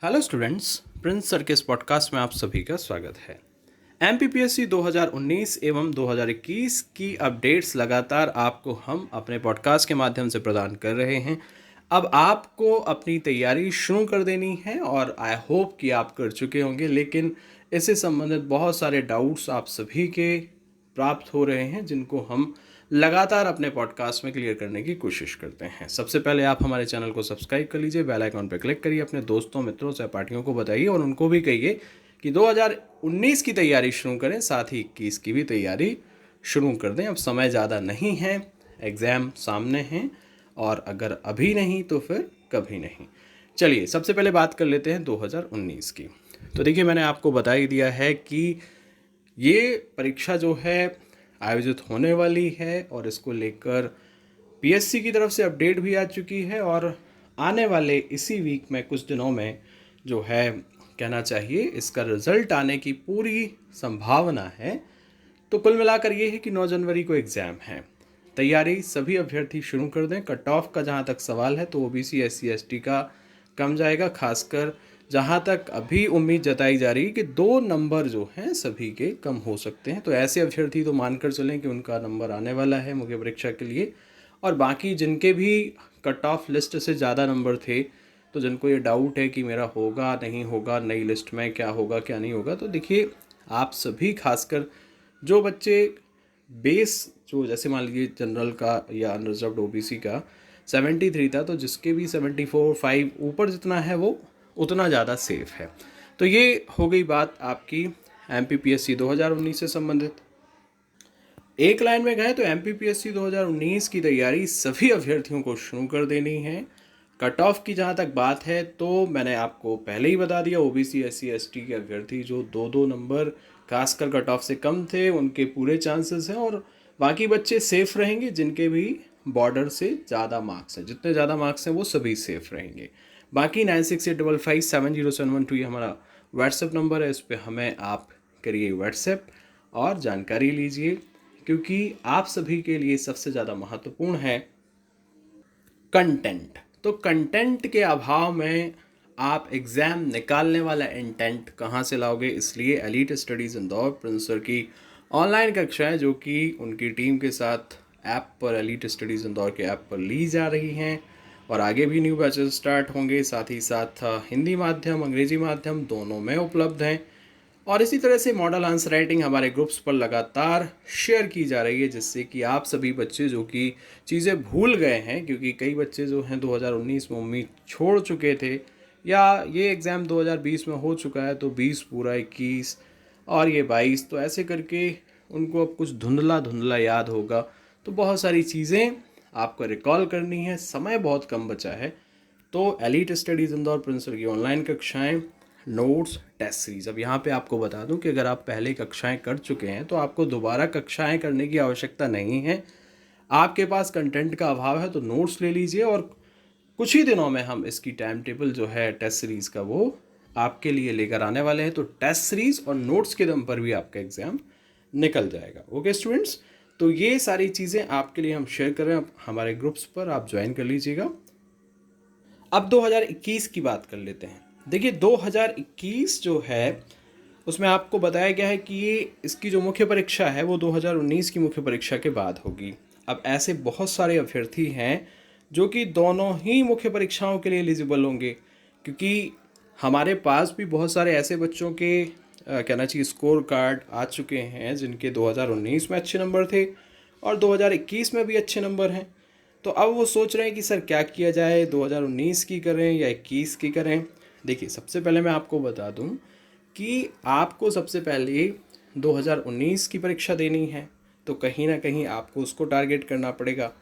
Hello students, Prince sir के इस podcast में आप सभी का स्वागत है। एमपीपीएससी 2019 एवं 2021 की अपडेट्स लगातार आपको हम अपने पॉडकास्ट के माध्यम से प्रदान कर रहे हैं। अब आपको अपनी तैयारी शुरू कर देनी है और आई होप कि आप कर चुके होंगे, लेकिन इससे संबंधित बहुत सारे डाउट्स आप सभी के प्राप्त हो रहे हैं, जिनको हम लगातार अपने पॉडकास्ट में क्लियर करने की कोशिश करते हैं। सबसे पहले आप हमारे चैनल को सब्सक्राइब कर लीजिए, बेल आइकॉन पर क्लिक करिए, अपने दोस्तों, मित्रों, सहपाठियों को बताइए और उनको भी कहिए कि 2019 की तैयारी शुरू करें, साथ ही 21 की भी तैयारी शुरू कर दें। अब समय ज़्यादा नहीं है, एग्ज़ाम सामने हैं और अगर अभी नहीं तो फिर कभी नहीं। चलिए सबसे पहले बात कर लेते हैं 2019 की। तो देखिए, मैंने आपको बता ही दिया है कि ये परीक्षा जो है आयोजित होने वाली है और इसको लेकर पीएससी की तरफ से अपडेट भी आ चुकी है और आने वाले इसी वीक में, कुछ दिनों में जो है, कहना चाहिए, इसका रिजल्ट आने की पूरी संभावना है। तो कुल मिलाकर ये है कि 9 जनवरी को एग्ज़ाम है। तैयारी सभी अभ्यर्थी शुरू कर दें। कट ऑफ का जहाँ तक सवाल है तो ओबीसी एससी एसटी का कम जाएगा, खासकर जहाँ तक अभी उम्मीद जताई जा रही है कि 2 नंबर जो हैं सभी के कम हो सकते हैं। तो ऐसे अभ्यर्थी तो मानकर चलें कि उनका नंबर आने वाला है मुख्य परीक्षा के लिए। और बाकी जिनके भी कट ऑफ लिस्ट से ज़्यादा नंबर थे, तो जिनको ये डाउट है कि मेरा होगा नहीं होगा, नई लिस्ट में क्या होगा क्या नहीं होगा, तो देखिए, आप सभी खासकर जो बच्चे बेस, जो जैसे मान लीजिए जनरल का या अनरिजर्व्ड ओबीसी का 73 था, तो जिसके भी 74 5 ऊपर जितना है वो उतना ज़्यादा सेफ है। तो ये हो गई बात आपकी एमपीपीएससी 2019 से संबंधित। एक लाइन में गए तो एमपीपीएससी 2019 की तैयारी सभी अभ्यर्थियों को शुरू कर देनी है। कट ऑफ की जहाँ तक बात है तो मैंने आपको पहले ही बता दिया, ओबीसी एससी एसटी के अभ्यर्थी जो 2-2 नंबर खासकर कट ऑफ से कम थे, उनके पूरे चांसेस हैं और बाकी बच्चे सेफ रहेंगे जिनके भी बॉर्डर से ज़्यादा मार्क्स हैं। जितने ज़्यादा मार्क्स हैं वो सभी सेफ रहेंगे। बाकी 9685570712 ये हमारा व्हाट्सएप नंबर है, इस पर हमें आप करिए व्हाट्सएप और जानकारी लीजिए, क्योंकि आप सभी के लिए सबसे ज़्यादा महत्वपूर्ण है कंटेंट। तो कंटेंट के अभाव में आप एग्ज़ाम निकालने वाला इंटेंट कहाँ से लाओगे? इसलिए elite studies Indore Prince sir की ऑनलाइन कक्षाएं, जो कि उनकी टीम के साथ ऐप पर, एलीट स्टडीज़ इंदौर के ऐप पर ली जा रही हैं और आगे भी न्यू बैचेस स्टार्ट होंगे। साथ ही साथ हिंदी माध्यम, अंग्रेजी माध्यम दोनों में उपलब्ध हैं और इसी तरह से मॉडल आंसर राइटिंग हमारे ग्रुप्स पर लगातार शेयर की जा रही है, जिससे कि आप सभी बच्चे जो कि चीज़ें भूल गए हैं, क्योंकि कई बच्चे जो हैं 2019 में उम्मीद छोड़ चुके थे, या ये एग्ज़ाम 2020 में हो चुका है तो 20 पूरा 21 और ये 22, तो ऐसे करके उनको अब कुछ धुंधला धुंधला याद होगा। तो बहुत सारी चीज़ें आपको रिकॉल करनी है, समय बहुत कम बचा है। तो elite studies Indore Prince sir की ऑनलाइन कक्षाएं, नोट्स, टेस्ट सीरीज। अब यहाँ पे आपको बता दूं कि अगर आप पहले कक्षाएं कर चुके हैं तो आपको दोबारा कक्षाएं करने की आवश्यकता नहीं है। आपके पास कंटेंट का अभाव है तो नोट्स ले लीजिए और कुछ ही दिनों में हम इसकी टाइम टेबल जो है टेस्ट सीरीज़ का वो आपके लिए लेकर आने वाले हैं। तो टेस्ट सीरीज़ और नोट्स के दम पर भी आपका एग्ज़ाम निकल जाएगा। ओके स्टूडेंट्स, तो ये सारी चीज़ें आपके लिए हम शेयर कर रहे हैं हमारे ग्रुप्स पर, आप ज्वाइन कर लीजिएगा। अब 2021 की बात कर लेते हैं। देखिए, 2021 जो है उसमें आपको बताया गया है कि ये इसकी जो मुख्य परीक्षा है वो 2019 की मुख्य परीक्षा के बाद होगी। अब ऐसे बहुत सारे अभ्यर्थी हैं जो कि दोनों ही मुख्य परीक्षाओं के लिए एलिजिबल होंगे, क्योंकि हमारे पास भी बहुत सारे ऐसे बच्चों के कहना चाहिए स्कोर कार्ड आ चुके हैं जिनके 2019 में अच्छे नंबर थे और 2021 में भी अच्छे नंबर हैं। तो अब वो सोच रहे हैं कि सर क्या किया जाए, 2019 की करें या 21 की करें। देखिए, सबसे पहले मैं आपको बता दूं कि आपको सबसे पहले 2019 की परीक्षा देनी है, तो कहीं ना कहीं आपको उसको टारगेट करना पड़ेगा।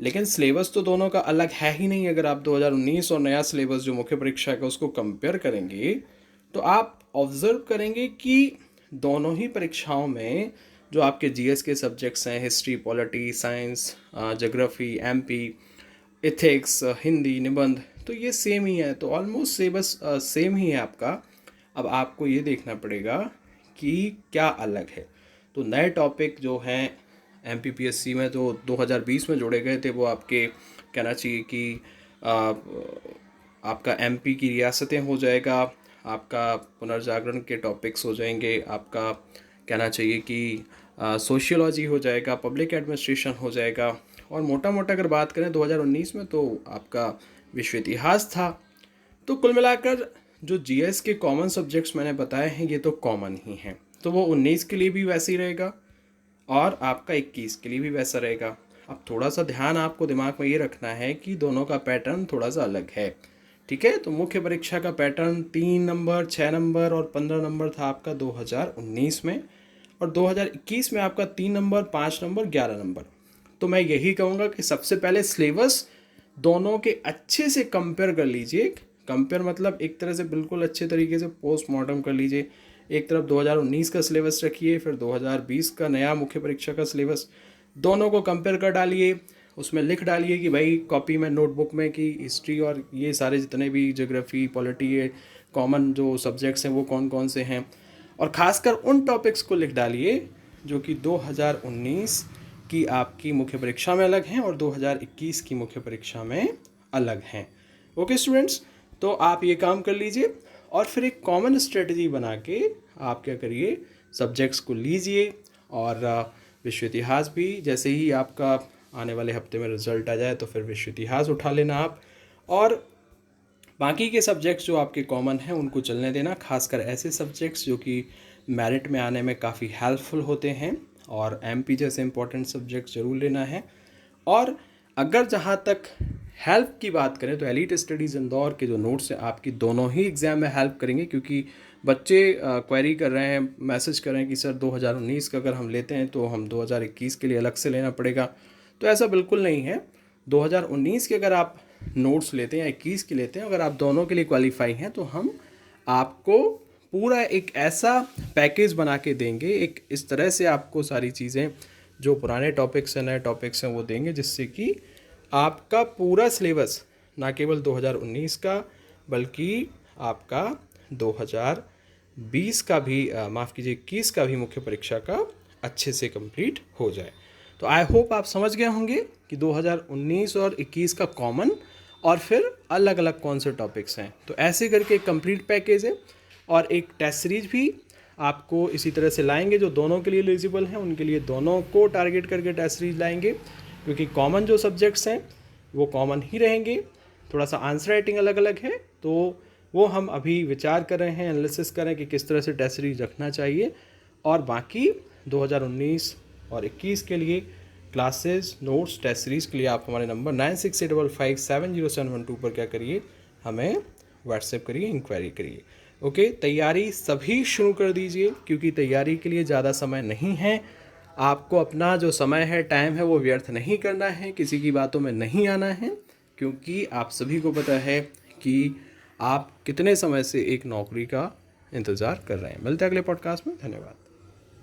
लेकिन सिलेबस तो दोनों का अलग है ही नहीं। अगर आप 2019 और नया सिलेबस जो मुख्य परीक्षा का उसको कंपेयर करेंगे तो आप ऑब्जर्व करेंगे कि दोनों ही परीक्षाओं में जो आपके जीएस के सब्जेक्ट्स हैं, history, polity, science, geography, MP, ethics, Hindi, निबंध, तो ये सेम ही है। तो ऑलमोस्ट सिलेबस सेम ही है आपका। अब आपको ये देखना पड़ेगा कि क्या अलग है। तो नए टॉपिक जो हैं एमपीपीएससी में जो 2020 में जोड़े गए थे वो आपके, कहना चाहिए कि आपका एमपी की रियासतें हो जाएगा, आपका पुनर्जागरण के टॉपिक्स हो जाएंगे, आपका कहना चाहिए कि सोशियोलॉजी हो जाएगा, पब्लिक एडमिनिस्ट्रेशन हो जाएगा, और मोटा मोटा अगर बात करें 2019 में तो आपका विश्व इतिहास था। तो कुल मिलाकर जो जीएस के कॉमन सब्जेक्ट्स मैंने बताए हैं ये तो कॉमन ही हैं, तो वो 19 के लिए भी वैसे ही रहेगा और आपका 21 के लिए भी वैसा रहेगा। अब थोड़ा सा ध्यान आपको दिमाग में ये रखना है कि दोनों का पैटर्न थोड़ा सा अलग है, ठीक है। तो मुख्य परीक्षा का पैटर्न 3 नंबर, 6 नंबर और 15 नंबर था आपका 2019 में, और 2021 में आपका 3 नंबर, 5 नंबर, 11 नंबर। तो मैं यही कहूँगा कि सबसे पहले सिलेबस दोनों के अच्छे से कंपेयर कर लीजिए। कंपेयर मतलब एक तरह से बिल्कुल अच्छे तरीके से पोस्टमार्टम कर लीजिए। एक तरफ 2019 का सिलेबस रखिए, फिर 2020 का नया मुख्य परीक्षा का सिलेबस, दोनों को कंपेयर कर डालिए। उसमें लिख डालिए कि भाई कॉपी में, नोटबुक में, कि हिस्ट्री और ये सारे जितने भी ज्योग्राफी, पॉलिटी, ये कॉमन जो सब्जेक्ट्स हैं वो कौन कौन से हैं, और ख़ासकर उन टॉपिक्स को लिख डालिए जो कि 2019 की आपकी मुख्य परीक्षा में अलग हैं और 2021 की मुख्य परीक्षा में अलग हैं। ओके स्टूडेंट्स, तो आप ये काम कर लीजिए और फिर एक कॉमन स्ट्रेटजी बना के आप क्या करिए, सब्जेक्ट्स को लीजिए, और विश्व इतिहास भी जैसे ही आपका आने वाले हफ्ते में रिजल्ट आ जाए तो फिर विश्व इतिहास उठा लेना आप, और बाकी के सब्जेक्ट्स जो आपके कॉमन हैं उनको चलने देना। खासकर ऐसे सब्जेक्ट्स जो कि मेरिट में आने में काफ़ी हेल्पफुल होते हैं, और एमपी जैसे इंपॉर्टेंट सब्जेक्ट्स ज़रूर लेना है। और अगर जहाँ तक हेल्प की बात करें तो एलीट स्टडीज़ इंदौर के जो नोट्स हैं आपकी दोनों ही एग्ज़ाम में हेल्प करेंगे, क्योंकि बच्चे क्वेरी कर रहे हैं, मैसेज कर रहे हैं कि सर 2019 का अगर हम लेते हैं तो हम 2021 के लिए अलग से लेना पड़ेगा। तो ऐसा बिल्कुल नहीं है। 2019 के अगर आप नोट्स लेते हैं या 21 के लेते हैं, अगर आप दोनों के लिए क्वालिफाई हैं तो हम आपको पूरा एक ऐसा पैकेज बना के देंगे, एक इस तरह से आपको सारी चीज़ें जो पुराने टॉपिक्स हैं, नए टॉपिक्स हैं वो देंगे, जिससे कि आपका पूरा सिलेबस ना केवल 2019 का बल्कि आपका 2020 का भी माफ़ कीजिए 21 का भी मुख्य परीक्षा का अच्छे से कंप्लीट हो जाए। तो आई होप आप समझ गए होंगे कि 2019 और 21 का कॉमन और फिर अलग अलग कौन से टॉपिक्स हैं। तो ऐसे करके एक कंप्लीट पैकेज है, और एक टेस्ट सीरीज भी आपको इसी तरह से लाएंगे जो दोनों के लिए एलिजिबल हैं, उनके लिए दोनों को टारगेट करके टेस्ट सीरीज लाएंगे, क्योंकि कॉमन जो सब्जेक्ट्स हैं वो कॉमन ही रहेंगे। थोड़ा सा आंसर राइटिंग अलग अलग है, तो वो हम अभी विचार कर रहे हैं, एनालिसिस कर रहे हैं कि किस तरह से टेस्ट सीरीज रखना चाहिए। और बाकी 2019 और 21 के लिए क्लासेस, नोट्स, टेस्ट सीरीज़ के लिए आप हमारे नंबर 9685570712 पर क्या करिए, हमें व्हाट्सएप करिए, इंक्वायरी करिए। ओके, तैयारी सभी शुरू कर दीजिए, क्योंकि तैयारी के लिए ज़्यादा समय नहीं है। आपको अपना जो समय है, टाइम है, वो व्यर्थ नहीं करना है, किसी की बातों में नहीं आना है, क्योंकि आप सभी को पता है कि आप कितने समय से एक नौकरी का इंतज़ार कर रहे हैं। मिलते हैं अगले पॉडकास्ट में। धन्यवाद।